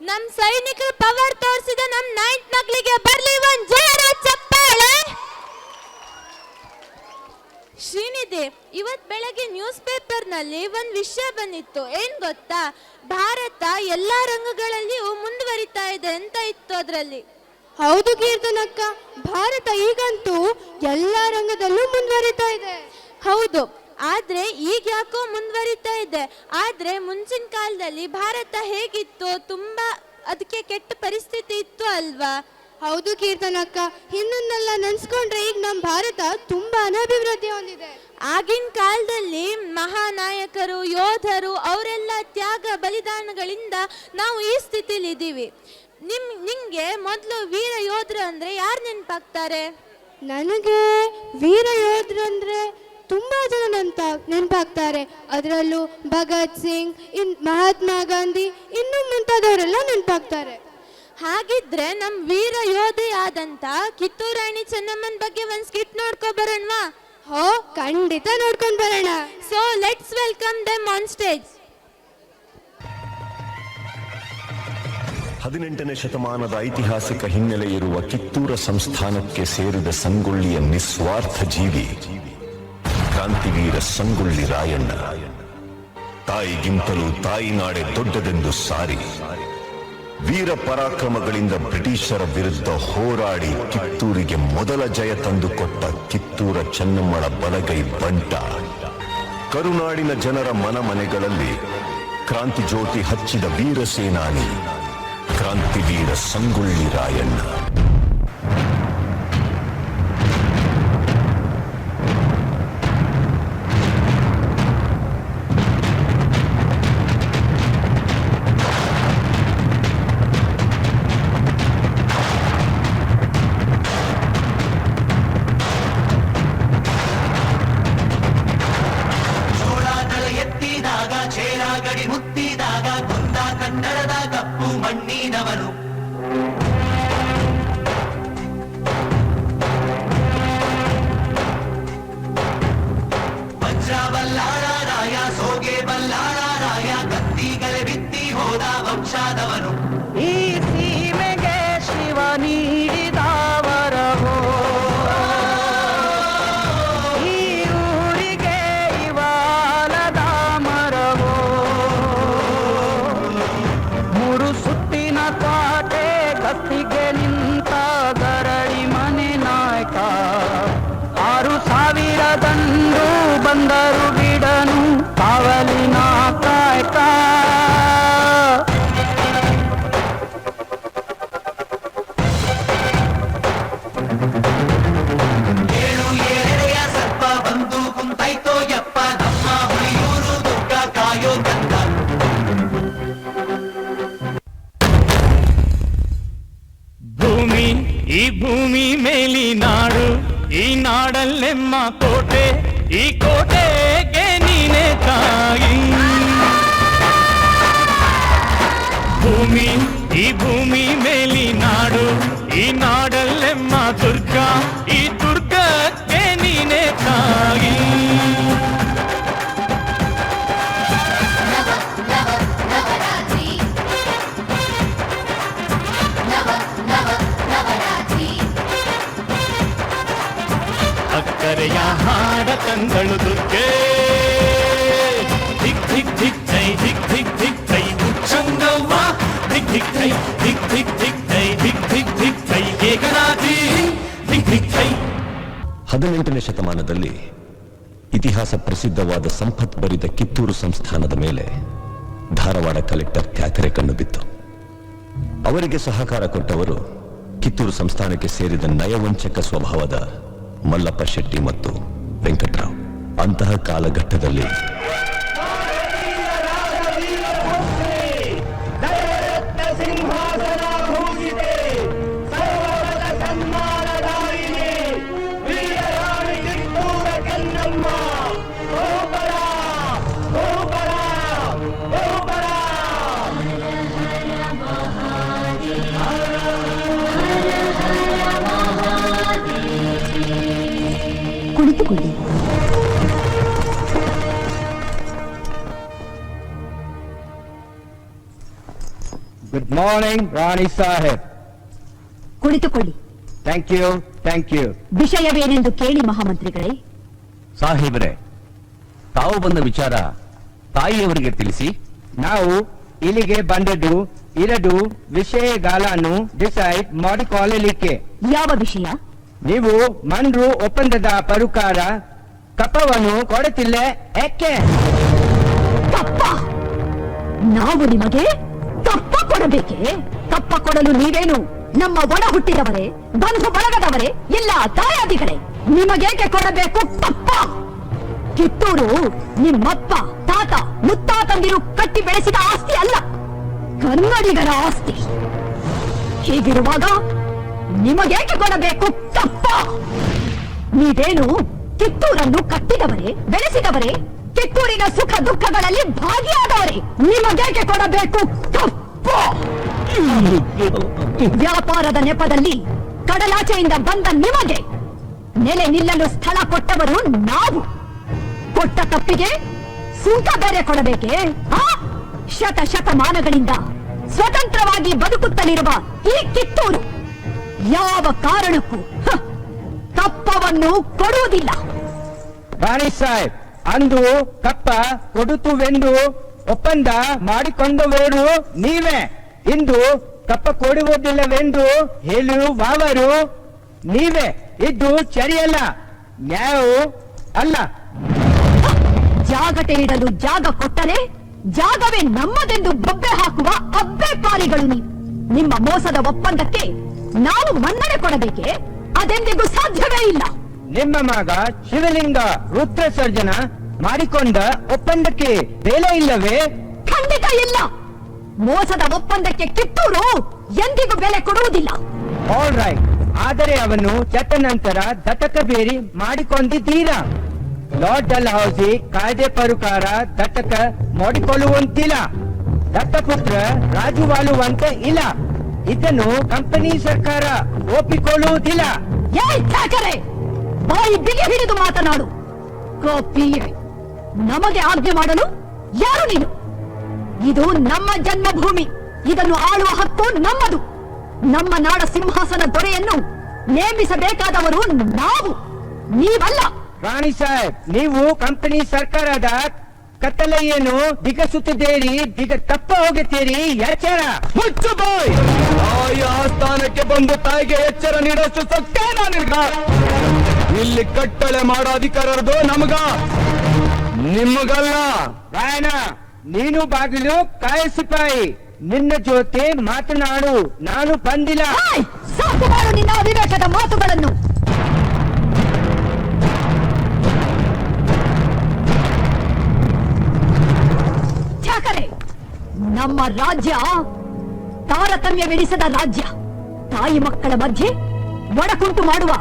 ನಮ್ ಸೈನಿಕರು ಪವರ್ ತೋರಿಸಿದ ನಮ್ ನೈನ್ತ್ ಮಕ್ಕಳಿಗೆ ಬರ್ಲಿ ಒಂದ್ ಜೋರ ಚಪ್ಪಾಳೆ. ಶ್ರೀನಿಧಿ, ಇವತ್ ಬೆಳಗ್ಗೆ ನ್ಯೂಸ್ ಪೇಪರ್ ನಲ್ಲಿ ಒಂದ್ ವಿಷಯ ಬಂದಿತ್ತು, ಏನ್ ಗೊತ್ತಾ? ಭಾರತ ಎಲ್ಲಾ ರಂಗಗಳಲ್ಲಿಯೂ ಮುಂದುವರಿತಾ ಇದೆ ಅಂತ ಇತ್ತು ಅದ್ರಲ್ಲಿ. ಹೌದು ಕೀರ್ತನಕ್ಕ, ಭಾರತ ಈಗಂತೂ ಎಲ್ಲಾ ರಂಗದಲ್ಲೂ ಮುಂದುವರಿತಾ ಇದೆ. ಹೌದು, ಆದ್ರೆ ಈಗ ಯಾಕೋ ಮುಂದುವರಿತಾ ಇದೆ. ಆದ್ರೆ ಮುಂಚಿನ ಕಾಲದಲ್ಲಿ ಭಾರತ ಹೇಗಿತ್ತು, ತುಂಬಾ ಅದಕ್ಕೆ ಕೆಟ್ಟ ಪರಿಸ್ಥಿತಿ ಇತ್ತು ಅಲ್ವಾ? ಹೌದು ಕೀರ್ತನಕ್ಕ, ಹಿಂದನ್ನೆಲ್ಲ ನೆನ್ಸ್ಕೊಂಡ್ರೆ ಈಗ ನಮ್ಮ ಭಾರತ ತುಂಬಾ ಅನಭಿವೃದ್ಧಿ ಹೊಂದಿದೆ. ಆಗಿನ ಕಾಲದಲ್ಲಿ ಮಹಾನಾಯಕರು, ಯೋಧರು ಅವರೆಲ್ಲ ತ್ಯಾಗ ಬಲಿದಾನಗಳಿಂದ ನಾವು ಈ ಸ್ಥಿತಿಲಿ ಇದ್ದೀವಿ. ನಿಂಗೆ ಮೊದಲು ವೀರ ಯೋಧರು ಅಂದ್ರೆ ಯಾರು ನೆನಪಾಗ್ತಾರೆ? ನನಗೆ ವೀರ ಯೋಧರು ಅಂದ್ರೆ ತುಂಬಾ ಜನ ನೆನಪಾಗ್ತಾರೆ. ಅದರಲ್ಲೂ ಭಗತ್ ಸಿಂಗ್, ಮಹಾತ್ಮ ಗಾಂಧಿ, ಇನ್ನು ಮುಂತಾದವರೆಲ್ಲ ನೆನಪಾಗ್ತಾರೆ. ಹಾಗಿದ್ರೆ ನಮ್ ವೀರ ಯೋಧೆ ಆದಂತ ಕಿತ್ತೂರು ರಾಣಿ ಚೆನ್ನಮ್ಮನ ಬಗ್ಗೆ ಒಂದ್ ಸ್ಕಿಟ್ ನೋಡ್ಕೊ ಬರೋಣವಾ? ಹೋ, ಖಂಡಿತ ನೋಡ್ಕೊಂಡ್ ಬರೋಣ. So let's welcome them on stage. 18ನೇ ಶತಮಾನದ ಐತಿಹಾಸಿಕ ಹಿನ್ನೆಲೆ ಇರುವ ಕಿತ್ತೂರ ಸಂಸ್ಥಾನಕ್ಕೆ ಸೇರಿದ ಸಂಗೊಳ್ಳಿಯ ನಿಸ್ವಾರ್ಥ ಜೀವಿ ಕ್ರಾಂತಿವೀರ ಸಂಗೊಳ್ಳಿ ರಾಯಣ್ಣ. ತಾಯಿಗಿಂತಲೂ ತಾಯಿನಾಡೆ ದೊಡ್ಡದೆಂದು ಸಾರಿ ವೀರ ಪರಾಕ್ರಮಗಳಿಂದ ಬ್ರಿಟಿಷರ ವಿರುದ್ಧ ಹೋರಾಡಿ ಕಿತ್ತೂರಿಗೆ ಮೊದಲ ಜಯ ತಂದುಕೊಟ್ಟ ಕಿತ್ತೂರ ಚೆನ್ನಮ್ಮಳ ಬಲಗೈ ಬಂಟ. ಕರುನಾಡಿನ ಜನರ ಮನಮನೆಗಳಲ್ಲಿ ಕ್ರಾಂತಿ ಜ್ಯೋತಿ ಹಚ್ಚಿದ ವೀರ ಸೇನಾನಿ ಕ್ರಾಂತಿವೀರ ಸಂಗೊಳ್ಳಿ ರಾಯಣ್ಣ. ಗಡಿ ಮುತ್ತಿದಾಗ ಕೊಂದ ಕನ್ನಡದ ಕಪ್ಪು ಮಣ್ಣಿನವನು. ವಜ್ರ ಬಲ್ಲಾಳ ರಾಯ, ಸೋಗೆ ಬಲ್ಲಾಳ ರಾಯ, ಕತ್ತಿಗಲೆ ಬಿತ್ತಿ ಹೋದ ವಂಶಾದವನು. ಈ ಸೀಮೆಗೆ ಶಿವ ನೀಡಿದವರವೋ, ಈ ಊರಿಗೆ ಇವಾಲದ ಮರವೋ. ಮೂರು ಸುತ್ತಿನ ಕಾಟೆ ಕತ್ತಿಗೆ ನಿಂತ ಗರಡಿ ಮನೆ ನಾಯಕ. 6,000 ದಂಡು ಬಂದರು ಬಿಡನು ಕಾವಲಿನ ಕಾಯಕ. ಏಳು ಏಳೆಯ ಸರ್ಪ ಬಂದು ಕುಂತಾಯ್ತೋ ಯಪ್ಪ, ನಮ್ಮ ಹುಲಿಯೂರು ದುರ್ಗ ಕಾಯೋ ಗಂಧ. ಭೂಮಿ, ಈ ಭೂಮಿ ಮೇಲಿ ನಾಡು, ಈ ನಾಡಲ್ಲೆಮ್ಮ ಕೋಟೆ, ಈ ಕೋಟೆಗೆ ನೀನೆ ತಾಯಿ. ಭೂಮಿ, ಈ ಭೂಮಿ ಮೇಲಿ ನಾಡು, ಈ ನಾಡಲ್ಲೆಮ್ಮ ದುರ್ಗ, ಈ ದುರ್ಗಕ್ಕೆ ನೀನೆ ತಾಯಿ. ಅಕ್ಕರೆಯ ಹಾಡ ತಂದಳು ದುರ್ಗೆ, ಧಿಕ್ ಧಿಕ್ ಧಿಕ್ ಜೈ, ಧಿಕ್ ಧಿಕ್ ಧಿಕ್ ಜೈ ಉಚ್ಚಂಗವ್ವ, ಧಿಕ್ ಧಿಕ್ ಜೈ, ಧಿಕ್ ಧಿಕ್ ಧಿಕ್ ಜೈ, ಧಿಕ್ ಧಿಕ್ ಧಿಕ್ ಜೈ ಏಕನಾಥಿ, ಧಿಕ್ ಧಿಕ್ ಜೈ. 18ನೇ ಶತಮಾನದಲ್ಲಿ ಇತಿಹಾಸ ಪ್ರಸಿದ್ಧವಾದ ಸಂಪತ್ಭರಿತ ಕಿತ್ತೂರು ಸಂಸ್ಥಾನದ ಮೇಲೆ ಧಾರವಾಡ ಕಲೆಕ್ಟರ್ ತ್ಯಾಕರೆ ಕಣ್ಣು ಬಿತ್ತು. ಅವರಿಗೆ ಸಹಕಾರ ಕೊಟ್ಟವರು ಕಿತ್ತೂರು ಸಂಸ್ಥಾನಕ್ಕೆ ಸೇರಿದ ನಯವಂಚಕ ಸ್ವಭಾವದ ಮಲ್ಲಪ್ಪ ಶೆಟ್ಟಿ ಮತ್ತು ವೆಂಕಟರಾವ್. ಅಂತಹ ಕಾಲಘಟ್ಟದಲ್ಲಿ ಗುಡ್ ಮಾರ್ನಿಂಗ್ ರಾಣಿ ಸಾಹೇಬ್. ಕುಳಿತುಕೊಳ್ಳಿ. Thank you, thank you. ವಿಷಯವೇನೆಂದು ಕೇಳಿ ಮಹಾಮಂತ್ರಿಗಳೇ. ಸಾಹೇಬ್ರೆ, ತಾವು ಬಂದ ವಿಚಾರ ತಾಯಿಯವರಿಗೆ ತಿಳಿಸಿ. ನಾವು ಇಲ್ಲಿಗೆ ಬಂದದ್ದು 2 ವಿಷಯಗಳನ್ನು ಡಿಸೈಡ್ ಮಾಡಿಕೊಳ್ಳಲಿಕ್ಕೆ. ಯಾವ ವಿಷಯ? ನೀವು ಮನ್ರು ಒಪ್ಪಂದದ ಪ್ರಕಾರ ಕಪ್ಪವನ್ನು ಕೊಡುತ್ತಿಲ್ಲ, ಯಾಕೆ? ಕಪ್ಪ? ನಾವು ನಿಮಗೆ ಕಪ್ಪ ಕೊಡಬೇಕೆ? ಕಪ್ಪ ಕೊಡಲು ನೀವೇನು ನಮ್ಮ ಒಡ ಹುಟ್ಟಿದವರೇ, ಬಂಧು ಬಳಗದವರೇ, ಇಲ್ಲ ತಾಯಾದಿಗಳೇ? ನಿಮಗೇಕೆ ಕೊಡಬೇಕು ಕಪ್ಪ? ಕಿತ್ತೂರು ನಿಮ್ಮಪ್ಪ, ತಾತ, ಮುತ್ತಾತಂದಿರು ಕಟ್ಟಿ ಬೆಳೆಸಿದ ಆಸ್ತಿ ಅಲ್ಲ, ಕನ್ನಡಿಗರ ಆಸ್ತಿ. ಹೀಗಿರುವಾಗ ನಿಮಗೇಕೆ ಕೊಡಬೇಕು ಕಪ್ಪ? ನೀವೇನು ಕಿತ್ತೂರನ್ನು ಕಟ್ಟಿದವರೇ, ಬೆಳೆಸಿದವರೇ, ಕಿತ್ತೂರಿನ ಸುಖ ದುಃಖಗಳಲ್ಲಿ ಭಾಗಿಯಾದವರೇ. ನಿಮಗೇಕೆ ಕೊಡಬೇಕು ಕಪ್ಪ? ವ್ಯಾಪಾರದ ನೆಪದಲ್ಲಿ ಕಡಲಾಚೆಯಿಂದ ಬಂದ ನಿಮಗೆ ನೆಲೆ ನಿಲ್ಲಲು ಸ್ಥಳ ಕೊಟ್ಟವರು ನಾವು. ಕೊಟ್ಟ ತಪ್ಪಿಗೆ ಸುಂಕ ಬೇರೆ ಕೊಡಬೇಕೆ? ಶತಮಾನಗಳಿಂದ ಸ್ವತಂತ್ರವಾಗಿ ಬದುಕುತ್ತಲಿರುವ ಈ ಕಿತ್ತೂರು ಯಾವ ಕಾರಣಕ್ಕೂ ಕಪ್ಪವನ್ನು ಕೊಡುವುದಿಲ್ಲ. ರಾಣಿ ಸಾಹೇಬ್, ಅಂದು ಕಪ್ಪ ಕೊಡುತ್ತುವೆಂದು ಒಪ್ಪಂದ ಮಾಡಿಕೊಂಡವರು ನೀವೇ. ಇಂದು ಕಪ್ಪ ಕೊಡುವುದಿಲ್ಲವೆಂದು ಹೇಳುವವರು ನೀವೇ. ಇದು ಸರಿಯಲ್ಲ, ನ್ಯಾಯವೂ ಅಲ್ಲ. ಜಾಗಟೆ ಇಡಲು ಜಾಗ ಕೊಟ್ಟರೆ ಜಾಗವೇ ನಮ್ಮದೆಂದು ಬೊಬ್ಬೆ ಹಾಕುವ ಅಬ್ಬೆ ಪಾರಿಗಳು ನೀವು. ನಿಮ್ಮ ಮೋಸದ ಒಪ್ಪಂದಕ್ಕೆ ನಾವು ಮನ್ನಣೆ ಕೊಡಬೇಕೆ? ಅದೆಂದಿಗೂ ಸಾಧ್ಯವೇ ಇಲ್ಲ. ನಿಮ್ಮ ಮಗ ಶಿವಲಿಂಗ ರುದ್ರ ಸರ್ಜನ ಮಾಡಿಕೊಂಡ ಒಪ್ಪಂದಕ್ಕೆ ಬೆಲೆ ಇಲ್ಲವೇ? ಖಂಡಿತ ಇಲ್ಲ. ಮೋಸದ ಒಪ್ಪಂದಕ್ಕೆ ಕಿತ್ತೂರು ಎಂದಿಗೂ ಬೆಲೆ ಕೊಡುವುದಿಲ್ಲ. ಆಲ್ ರೈಟ್, ಆದರೆ ಅವನು ಚಟ್ಟ ನಂತರ ದತ್ತಕ ಬೇರಿ ಮಾಡಿಕೊಂಡಿದ್ದೀರಾ. ಲಾರ್ಡ್ ಡಲ್ಹೌಸಿ ಕಾಯ್ದೆ ಪ್ರಕಾರ ದತ್ತಕ ಮಾಡಿಕೊಳ್ಳುವಂತಿಲ್ಲ. ದತ್ತಪುತ್ರ ರಾಜುವಾಳುವಂತೆ ಇಲ್ಲ. ಇದನ್ನು ಕಂಪನಿ ಸರ್ಕಾರ ಒಪ್ಪಿಕೊಳ್ಳುವುದಿಲ್ಲ. ಬಾಯಿ ಬಿಗಿ ಹಿಡಿದು ಮಾತನಾಡು. ಕಾಪಿಯೇ ನಮಗೆ ಆಜ್ಞೆ ಮಾಡಲು ಯಾರು ನೀನು? ಇದು ನಮ್ಮ ಜನ್ಮಭೂಮಿ. ಇದನ್ನು ಆಳುವ ಹಕ್ಕು ನಮ್ಮದು. ನಮ್ಮ ನಾಡ ಸಿಂಹಾಸನ ದೊರೆಯನ್ನು ನೇಮಿಸಬೇಕಾದವರು ನಾವು, ನೀವಲ್ಲ. ರಾಣಿ ಸಾಹೇಬ್, ನೀವು ಕಂಪನಿ ಸರ್ಕಾರದ ಕತ್ತಲೆಯನ್ನು ದಿಗಸುತ್ತಿದ್ದೀರಿ. ಈಗ ತಪ್ಪ ಹೋಗುತ್ತೀರಿ. ಎಚ್ಚರ. ಮುಚ್ಚು ಬಾಯ್! ತಾಯಿಯ ಆಸ್ಥಾನಕ್ಕೆ ಬಂದು ತಾಯಿಗೆ ಎಚ್ಚರ ನೀಡೋಷ್ಟು ಸತ್ಯನ ನಿನ್ಗ? ಇಲ್ಲಿ ಕಟ್ಟಳೆ ಮಾಡೋ ಅಧಿಕಾರದ್ದು ನಮಗ, ನಿಮಗಲ್ಲ. ರಾಯಣ, ನೀನು ಬಾಗಿಲು ಕಾಯಿಸಿಪಾಯಿ. ನಿನ್ನ ಜೊತೆ ಮಾತನಾಡು ನಾನು ಬಂದಿಲ್ಲ. ಸಾಕು ಮಾಡು ನಿನ್ನ ಅವಿವೇಕದ ಮಾತುಗಳನ್ನು. ನಮ್ಮ ರಾಜ್ಯ ತಾರತಮ್ಯವೆನಿಸದ ರಾಜ್ಯ. ತಾಯಿ ಮಕ್ಕಳ ಮಧ್ಯೆ ಒಡಕುಂಟು ಮಾಡುವ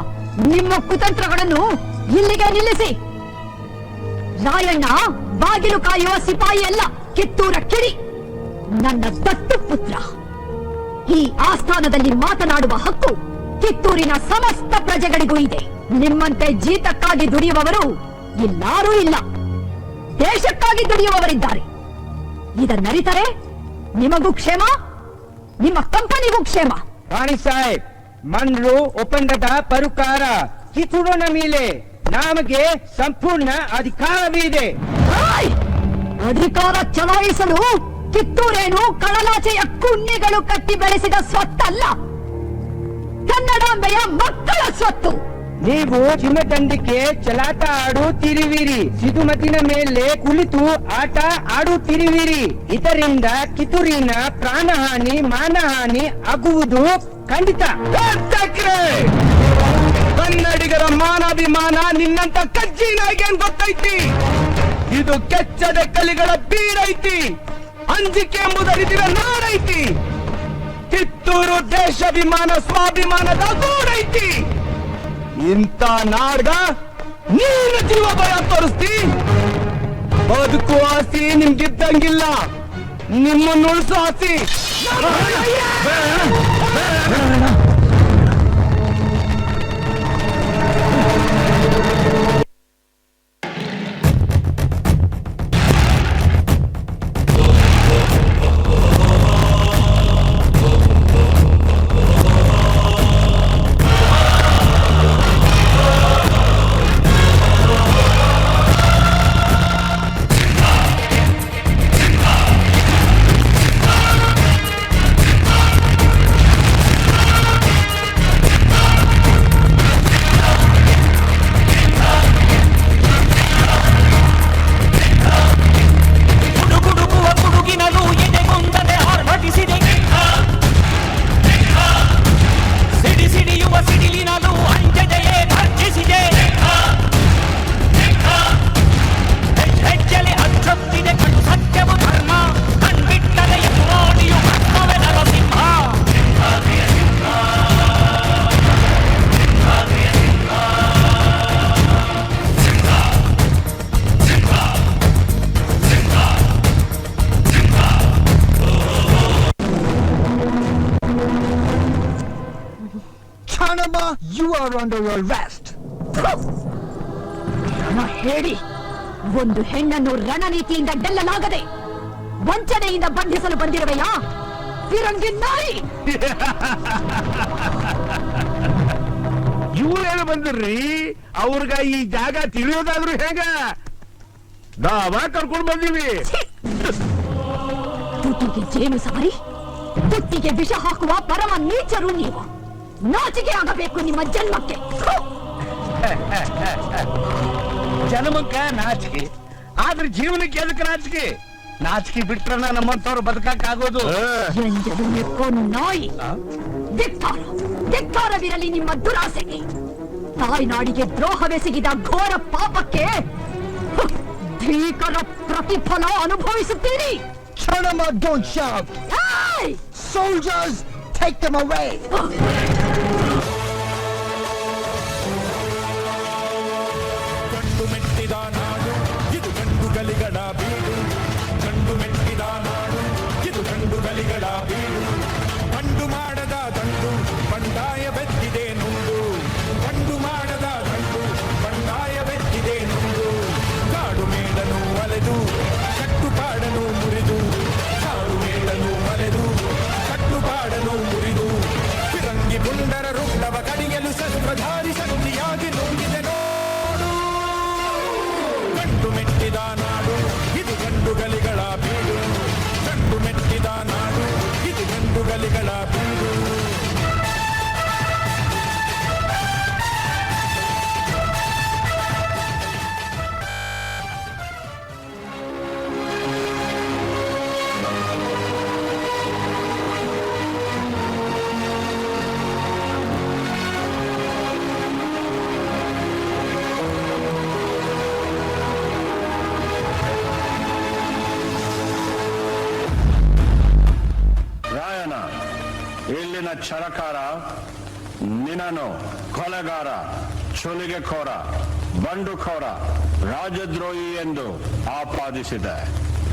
ನಿಮ್ಮ ಕುತಂತ್ರಗಳನ್ನು ಇಲ್ಲಿಗೆ ನಿಲ್ಲಿಸಿ. ರಾಯಣ್ಣ ಬಾಗಿಲು ಕಾಯುವ ಸಿಪಾಯಿ ಅಲ್ಲ, ಕಿತ್ತೂರ ಕಿಡಿ, ನನ್ನ ದತ್ತು ಪುತ್ರ. ಈ ಆಸ್ಥಾನದಲ್ಲಿ ಮಾತನಾಡುವ ಹಕ್ಕು ಕಿತ್ತೂರಿನ ಸಮಸ್ತ ಪ್ರಜೆಗಳಿಗೂ ಇದೆ. ನಿಮ್ಮಂತೆ ಜೀತಕ್ಕಾಗಿ ದುಡಿಯುವವರು ಇಲ್ಲಾರೂ ಇಲ್ಲ. ದೇಶಕ್ಕಾಗಿ ದುಡಿಯುವವರಿದ್ದಾರೆ. ಇದನ್ನರಿತರೆ ನಿಮಗೂ ಕ್ಷೇಮ, ನಿಮ್ಮ ಕಂಪನಿಗೂ ಕ್ಷೇಮ. ರಾಣಿ ಸಾಹೇಬ್, ಮನ್ರು ಒಪ್ಪಂದದ ಪ್ರಕಾರ ಕಿತ್ತೂರಿನ ಮೇಲೆ ನಮಗೆ ಸಂಪೂರ್ಣ ಅಧಿಕಾರವಿದೆ. ಅಧಿಕಾರ ಚಲಾಯಿಸಲು ಕಿತ್ತೂರೇನು ಕಡಲಾಚೆಯ ಕುನ್ನಿಗಳು ಕಟ್ಟಿ ಬೆಳೆಸಿದ ಸ್ವತ್ತಲ್ಲ, ಕನ್ನಡಾಂಬೆಯ ಮಕ್ಕಳ ಸ್ವತ್ತು. ನೀವು ಚಿನ್ನದಂಡಿಕೆ ಚಲಾಟ ಆಡುತ್ತಿರುವಿರಿ. ಸಿಧುಮತಿನ ಮೇಲೆ ಕುಳಿತು ಆಟ ಆಡುತ್ತಿರುವಿರಿ. ಇದರಿಂದ ಕಿತ್ತೂರಿನ ಪ್ರಾಣಹಾನಿ ಮಾನಹಾನಿ ಆಗುವುದು ಖಂಡಿತ. ಕನ್ನಡಿಗರ ಮಾನಾಭಿಮಾನ ನಿನ್ನಂತ ಕಜ್ಜಿನಾಗೇನ್ ಗೊತ್ತೈತಿ? ಇದು ಕೆಚ್ಚದ ಕಲಿಗಳ ಬೀಡೈತಿ. ಅಂಜಿಕೆ ಎಂಬುದರಿದಿರ ನಾಡೈತಿ. ಕಿತ್ತೂರು ದೇಶಾಭಿಮಾನ ಸ್ವಾಭಿಮಾನದ ಗೂಡೈತಿ. ಇಂಥ ನಾಡ್ಗ ನೀನು ಜೀವ ಭಯ ತೋರಿಸ್ತಿ? ಬದುಕು ಆಸಿ ನಿಮ್ಗಿದ್ದಂಗಿಲ್ಲ, ನಿಮ್ಮನ್ನು ಉಳಿಸೋ ಆಸಿ. You are under arrest. ಹೇಳಿ, ಒಂದು ಹೆಣ್ಣನ್ನು ರಣನೀತಿಯಿಂದ ಗೆಲ್ಲಲಾಗದೆ ವಂಚನೆಯಿಂದ ಬಂಧಿಸಲು ಬಂದಿರುವೆಯಾ ಫಿರಂಗಿ ನಾಯಿ? ಇವ್ರೇನು ಬಂದ್ರಿ? ಅವ್ರಿಗ ಈ ಜಾಗ ತಿಳಿಯೋದಾದ್ರು ಹೇಗ? ನಾವ ಕರ್ಕೊಂಡು ಬಂದೀವಿ. ತುಟಿಗೆ ಜೇನು ಸವರಿ ತುಟ್ಟಿಗೆ ವಿಷ ಹಾಕುವ ಪರಮ ನೀಚರು ನೀವು. ನಾಚಿಕೆ ಆಗಬೇಕು ನಿಮ್ಮ ಜನ್ಮಕ್ಕೆ. ಜನ್ಮಕ್ಕ ನಾಚಿಕೆ, ಆದ್ರೆ ಜೀವನಕ್ಕೆ ಎದಕ್ಕೆ ನಾಚಿಕೆ? ನಾಚಿಕೆ ಬಿಟ್ರನ ನಮ್ಮಂತವ್ರು ಬದುಕಕ್ ಆಗೋದು. ಎಂಜಲು ನೆಕ್ಕೋನು ನಾಯಿ. ಧಿಕ್ಕಾರವಿರಲಿ ನಿಮ್ಮ ದುರಾಸೆಗೆ. ತಾಯ್ನಾಡಿಗೆ ದ್ರೋಹವೆಸಗಿದ ಘೋರ ಪಾಪಕ್ಕೆ ಭೀಕರ ಪ್ರತಿಫಲ ಅನುಭವಿಸುತ್ತೀರಿ. Chanama, don't shout. Hey! Soldiers, take them away. ಗಂಡು ಮೆಟ್ಟಿದ ನಾಡು ಇದು ಗಂಡುಗಲಿಗಳ ಬೀಡು. ಗಂಡು ಮೆಟ್ಟಿದ ನಾಡು ಇದು ಗಂಡುಗಲಿಗಳ ಬೀಡು. ಗಂಡು ಮಾಡದ ದಂಡು ಬಂಡಾಯ ಬೆತ್ತಿದೆ ನುಂಡು. ಗಂಡು ಮಾಡದ ದಂಡು ಬಂಡಾಯ ಬೆತ್ತಿದೆ ನುಂಡು. ಕಾಡು ಮೇಡನು ಅಲೆದು ಕಟ್ಟುಪಾಡನು ಮುರಿದು. ಕಾಡು ಮೇಡನು ಅಲೆದು ಕಟ್ಟುಪಾಡನು ಮುರಿದು. ಫಿರಂಗಿ ಪುಂಡರ ರುಂಡವ ಕಡಿಯಲು ಶಸ್ತ್ರಧಾರಿ ಶಕ್ತಿಯಾಗಿ ನುಂಗಿದೆ ನೋಡು. ಗಂಡು ಮೆಟ್ಟಿದ ನಾಡು ಇದು ಗಂಡುಗಲಿಗಳ ಬೀಡು. ಗಂಡು ಮೆಟ್ಟಿದ ನಾಡು ಇದು ಗಂಡುಗಲಿಗಳ ಬೀಡು. ರಾಯನ ಇಲ್ಲಿನ ಛಲಕಾರ ನಿನ್ನನು ಕೊಲೆಗಾರ, ಚುಲಿಗೆಖೋರ, ಬಂಡುಖೋರ, ರಾಜದ್ರೋಹಿ ಎಂದು ಆಪಾದಿಸಿದೆ.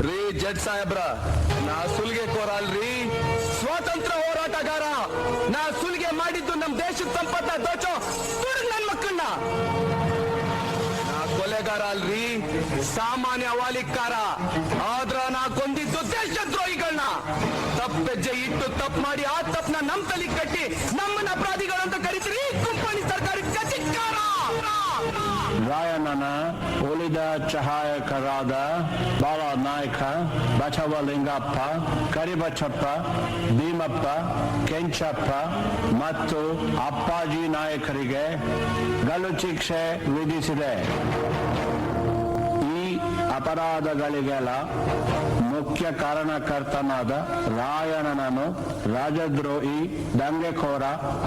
ರೀ ಜಡ್ಜ್ ಸಾಹೇಬ್ರ, ನಾ ಸುಲಿಗೆ ಕೋರ ಅಲ್ರಿ, ಸ್ವಾತಂತ್ರ್ಯ ಹೋರಾಟಗಾರ. ನಾ ಸುಲಿಗೆ ಮಾಡಿದ್ದು ನಮ್ ದೇಶದ ಸಂಪತ್ತ ದೋಚೋ ನನ್ ಮಕ್ಕಳನ್ನ. ನಾ ಕೊಲೆಗಾರ ಅಲ್ರಿ, ಸಾಮಾನ್ಯ ವಾಲಿಕಾರ. ಆದ್ರ ನಾ ಕೊಂದಿದ್ದು ದೇಶದ್ರೋಹಿಗಳನ್ನ. ತಪ್ಪೆಜ್ಜೆ ಇಟ್ಟು ತಪ್ಪು ಮಾಡಿ ಆ ತಪ್ಪನ್ನ ನಮ್ ತಲೆ ಕಟ್ಟಿ ನಮ್ಮನ್ನ ಅಪರಾಧಿಗಳು ಅಂತ ಕರಿತೀರಿ ಕಂಪನಿ ಸರ್ಕಾರಿ ಕಚಿಕಾರ. ರಾಯಣ್ಣನ ಉಳಿದ ಸಹಾಯಕರಾದ ಬಾಲನಾಯಕ, ಬಸವಲಿಂಗಪ್ಪ, ಕರಿಬಚ್ಚಪ್ಪ, ಭೀಮಪ್ಪ, ಕೆಂಚಪ್ಪ ಮತ್ತು ಅಪ್ಪಾಜಿ ನಾಯಕರಿಗೆ ಗಲ್ಲು ಶಿಕ್ಷೆ ವಿಧಿಸಿದೆ. ಈ ಅಪರಾಧಗಳಿಗೆಲ್ಲ ಮುಖ್ಯ ಕಾರಣಕರ್ತನಾದ ರಾಯಣ್ಣನನ್ನು ರಾಜದ್ರೋಹಿ, ದಂಗೆಖೋರ,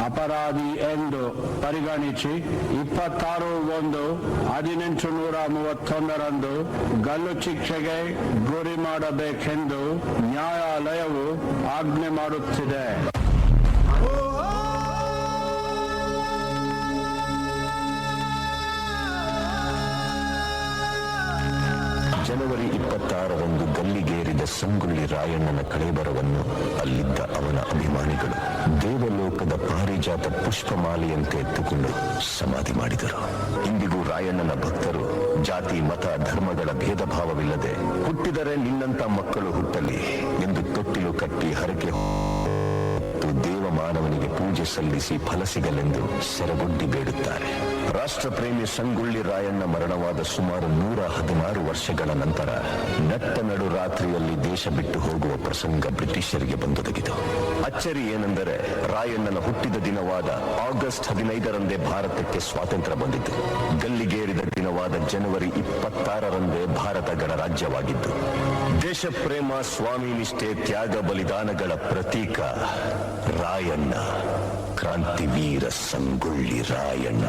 ಅಪರಾಧಿ ಎಂದು ಪರಿಗಣಿಸಿ 26/1/1831 ಗಲ್ಲು ಶಿಕ್ಷೆಗೆ ಗುರಿ ಮಾಡಬೇಕೆಂದು ನ್ಯಾಯಾಲಯವು ಆಜ್ಞೆ ಮಾಡುತ್ತಿದೆ. ಜನವರಿ 26ರಂದು ಗಲ್ಲಿಗೇರಿದ ಸಂಗೊಳ್ಳಿ ರಾಯಣ್ಣನ ಕಳೇಬರವನ್ನು ಅಲ್ಲಿದ್ದ ಅವನ ಅಭಿಮಾನಿಗಳು ದೇವಲೋಕದ ಪಾರಿಜಾತ ಪುಷ್ಪಮಾಲೆಯಂತೆ ಎತ್ತುಕೊಂಡು ಸಮಾಧಿ ಮಾಡಿದರು. ಇಂದಿಗೂ ರಾಯಣ್ಣನ ಭಕ್ತರು ಜಾತಿ, ಮತ, ಧರ್ಮಗಳ ಭೇದ ಭಾವವಿಲ್ಲದೆ ಹುಟ್ಟಿದರೆ ನಿನ್ನಂತ ಮಕ್ಕಳು ಹುಟ್ಟಲಿ ಎಂದು ತೊಟ್ಟಿಲು ಕಟ್ಟಿ ಹರಕೆ ದೇವ ಮಾನವನಿಗೆ ಪೂಜೆ ಸಲ್ಲಿಸಿ ಫಲ ಸಿಗಲೆಂದು ಸೆರಗೊಡ್ಡಿ ಬೇಡುತ್ತಾರೆ. ರಾಷ್ಟ್ರಪ್ರೇಮಿ ಸಂಗೊಳ್ಳಿ ರಾಯಣ್ಣ ಮರಣವಾದ ಸುಮಾರು 116 ವರ್ಷಗಳ ನಂತರ ನಟ್ಟ ನಡು ರಾತ್ರಿಯಲ್ಲಿ ದೇಶ ಬಿಟ್ಟು ಹೋಗುವ ಪ್ರಸಂಗ ಬ್ರಿಟಿಷರಿಗೆ ಬಂದೊದಗಿತು. ಅಚ್ಚರಿ ಏನೆಂದರೆ ರಾಯಣ್ಣನ ಹುಟ್ಟಿದ ದಿನವಾದ ಆಗಸ್ಟ್ 15ರಂದೇ ಭಾರತಕ್ಕೆ ಸ್ವಾತಂತ್ರ್ಯ ಬಂದಿತು. ಗಲ್ಲಿಗೇರಿದ ದಿನವಾದ ಜನವರಿ 26ರಂದೇ ಭಾರತ ಗಣರಾಜ್ಯವಾಗಿದ್ದು, ದೇಶ ಪ್ರೇಮ, ಸ್ವಾಮಿ ನಿಷ್ಠೆ, ತ್ಯಾಗ ಬಲಿದಾನಗಳ ಪ್ರತೀಕ ರಾಯಣ್ಣ, ಕ್ರಾಂತಿವೀರ ಸಂಗೊಳ್ಳಿ ರಾಯಣ್ಣ.